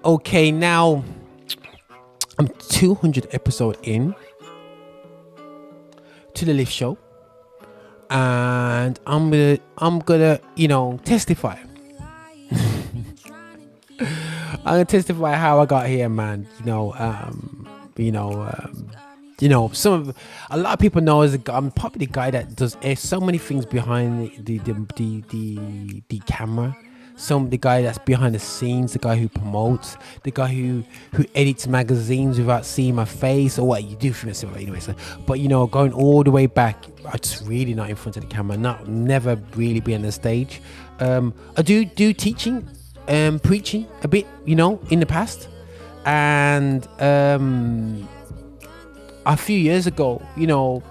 Okay, now I'm 200 episode in to the lift show, and I'm gonna testify. I'm gonna testify how I got here, man. Some of a lot of people know I'm probably the guy that does so many things behind the camera. The guy that's behind the scenes, the guy who promotes, the guy who edits magazines without seeing my face, or what you do for yourself anyway. So, but going all the way back, I just really not in front of the camera, never really be on the stage. I do teaching, preaching a bit, in the past, and a few years ago,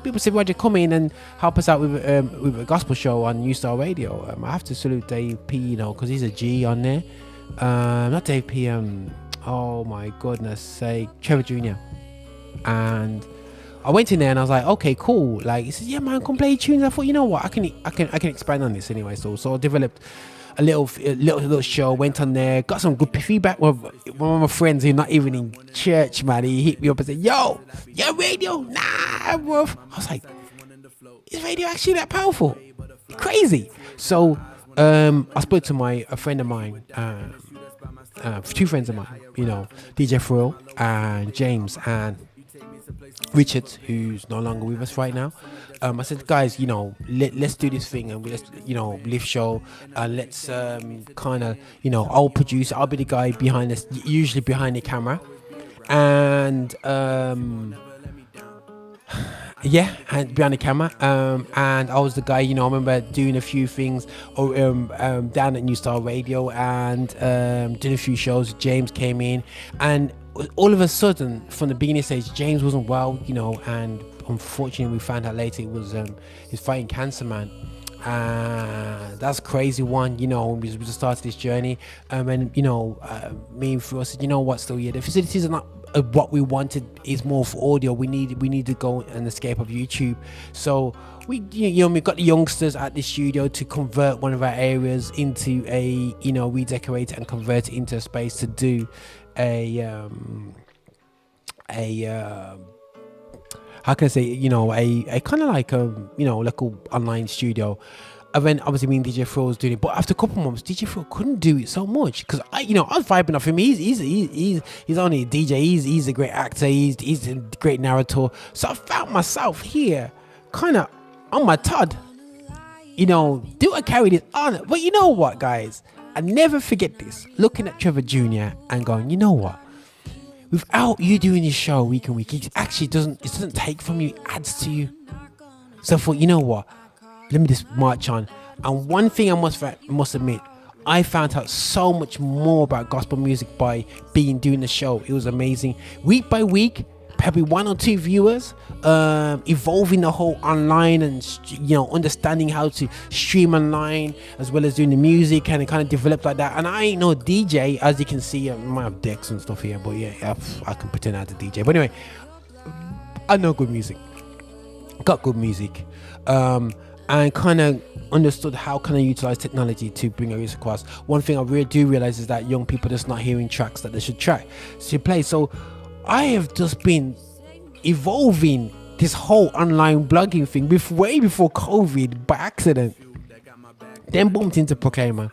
people said, Roger, come in and help us out with a gospel show on New Star Radio. I have to salute Dave P, because he's a G on there. Not Dave P, oh my goodness sake, Trevor Jr. And I went in there and I was like, okay, cool. Like, he says, yeah, man, come play tunes. I thought, you know what, I can expand on this anyway. So I developed a little show, went on there, got some good feedback with one of my friends who's not even in church, man. He hit me up and said, yo, radio, nah, bro. I was like, is radio actually that powerful? Crazy. So I spoke to a friend of mine, two friends of mine, DJ Frill and James and Richard, who's no longer with us right now. I said, guys, let's do this thing, and let's, lift show, and let's kind of, I'll produce, I'll be the guy behind this, usually behind the camera, and and behind the camera, and I was the guy, I remember doing a few things down at New Star Radio, and doing a few shows. James came in, and all of a sudden, from the beginning stage, James wasn't well, and unfortunately we found out later it was he's fighting cancer, man. That's a crazy one, we just started this journey, and me and Phil said, what, still, the facilities are not what we wanted, is more for audio. We need to go and escape of YouTube. So we got the youngsters at the studio to convert one of our areas into a redecorate and convert it into a space to do how can I say, a kind of like like a online studio. And then obviously me and DJ Phil was doing it, but after a couple months, DJ Phil couldn't do it so much because I was vibing off him. He's only a DJ. He's a great actor. He's a great narrator. So I found myself here, kind of on my Todd. Do I carry this on? But you know what, guys? I never forget this. Looking at Trevor Jr. and going, you know what? Without you doing this show week and week, it actually doesn't take from you, it adds to you. So I thought, you know what? Let me just march on. And one thing I must admit, I found out so much more about gospel music by doing the show. It was amazing. Week by week, probably 1 or 2 viewers, evolving the whole online and understanding how to stream online as well as doing the music, and it kind of developed like that. And I ain't no DJ, as you can see. I might have decks and stuff here, but yeah, I can pretend I had a DJ. But anyway, I know good music, got good music, and kind of understood how can I utilize technology to bring areas across. One thing I really do realize is that young people are just not hearing tracks that they should play. So I have just been evolving this whole online blogging thing way before COVID by accident. Then bumped into Proclaimer,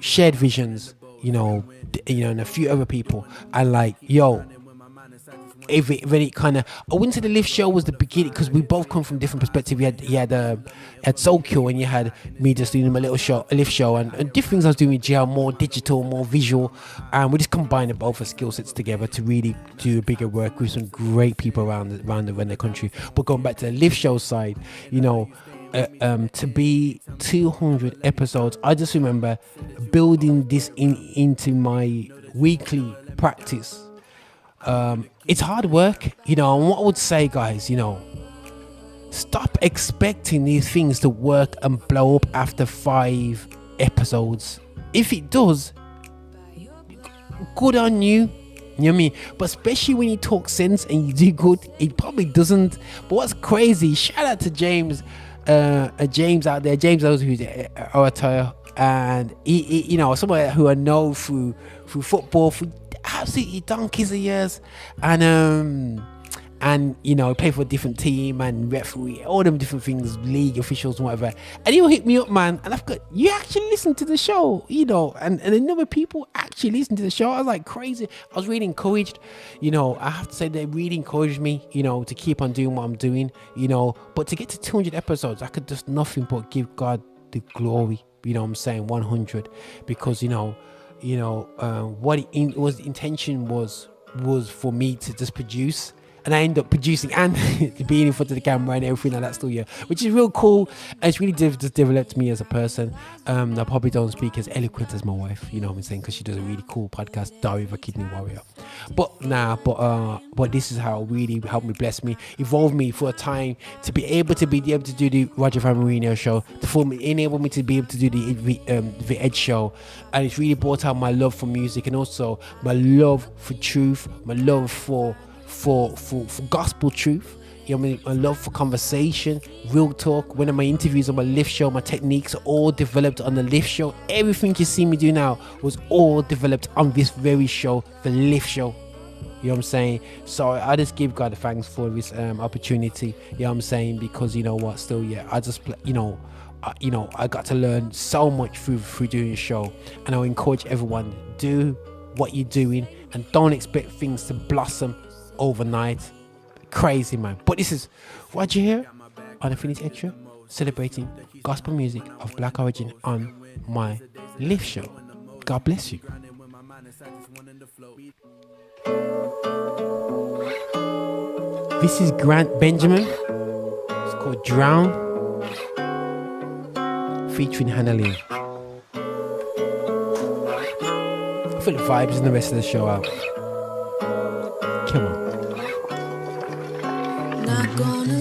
Shared Visions, and a few other people, and like, if it kind of, I wouldn't say the lift show was the beginning because we both come from different perspectives. You had Soul Cure, and you had me just doing a lift show, and different things I was doing with GL, more digital, more visual, and we just combined both our skill sets together to really do a bigger work with some great people around the country. But going back to the lift show side, to be 200 episodes, I just remember building this into my weekly practice. It's hard work, and what I would say, guys, stop expecting these things to work and blow up after 5 episodes. If it does, good on you. You know what I mean? But especially when you talk sense and you do good, it probably doesn't. But what's crazy, shout out to James out there. James knows who's an orator, and he someone who I know through through football, through absolutely donkeys of years, and you know, play for a different team and referee, all them different things, league officials and whatever. And he'll hit me up, man, and I've got, you actually listen to the show, you know, and a number of people actually listen to the show. I was like crazy. I was really encouraged, you know. I have to say they really encouraged me, you know, to keep on doing what I'm doing, you know. But to get to 200 episodes, I could just nothing but give God the glory, you know what I'm saying, 100, because what it was, the intention was for me to just produce, and I end up producing and being in front of the camera and everything like that still, yeah, which is real cool. And it's really just developed me as a person. I probably don't speak as eloquent as my wife, you know what I'm saying, because she does a really cool podcast, Diary of a Kidney Warrior. But this is how it really helped me, bless me, evolve me for a time to be able to do the Roger Van Marino show, enable me to be able to do the Ed show. And it's really brought out my love for music, and also my love for truth, my love for gospel truth, you know what I mean, my love for conversation, real talk. One of my interviews on my Lift show, my techniques are all developed on the Lift show. Everything you see me do now was all developed on this very show, the Lift show. You know what I'm saying? So I just give God thanks for this opportunity. You know what I'm saying? Because you know what, still, yeah, I just I got to learn so much through doing the show, and I encourage everyone, do what you're doing and don't expect things to blossom overnight. Crazy, man. But this is Roger here on the Finished Extra, celebrating gospel music of black origin on my Lift show. God bless you. This is Grant Benjamin. It's called Drown, featuring Hannah Lee. I feel the vibes in the rest of the show out. Come on. Not gonna